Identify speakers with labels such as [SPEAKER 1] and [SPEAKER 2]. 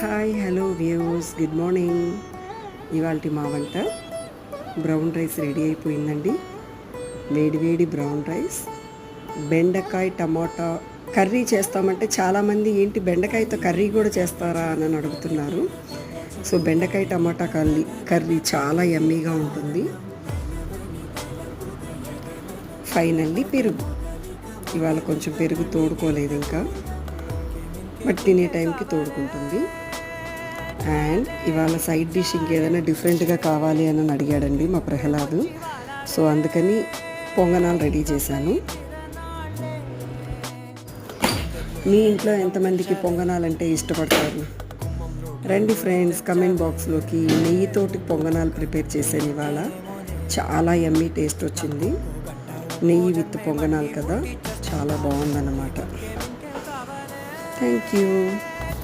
[SPEAKER 1] Hi hello views, good morning. ఇవాళ మా వంట బ్రౌన్ రైస్ రెడీ అయిపోయిందండి. వేడి బ్రౌన్ రైస్, బెండకాయ టమాటా కర్రీ చేస్తామంటే చాలామంది ఏంటి బెండకాయతో కర్రీ కూడా చేస్తారా అని అడుగుతున్నారు. సో బెండకాయ టమాటా కర్రీ చాలా యమ్మీగా ఉంటుంది. ఫైనల్లీ పెరుగు. ఇవాళ కొంచెం పెరుగు తోడుకోలేదు ఇంకా, బట్ తినే టైంకి తోడుకుంటుంది. అండ్ ఇవాళ సైడ్ డిష్ ఇంకేదైనా డిఫరెంట్గా కావాలి అని అడిగాడండి మా ప్రహ్లాదు. సో అందుకని పొంగనాలు రెడీ చేశాను. మీ ఇంట్లో ఎంతమందికి పొంగనాలంటే ఇష్టపడతారు? రండి ఫ్రెండ్స్, కమెంట్ బాక్స్లోకి. నెయ్యితోటి పొంగనాలు ప్రిపేర్ చేశాను ఇవాళ. చాలా యమ్మీ టేస్ట్ వచ్చింది. నెయ్యి విత్ పొంగనాలు కదా, చాలా బాగుందన్నమాట. Thank you.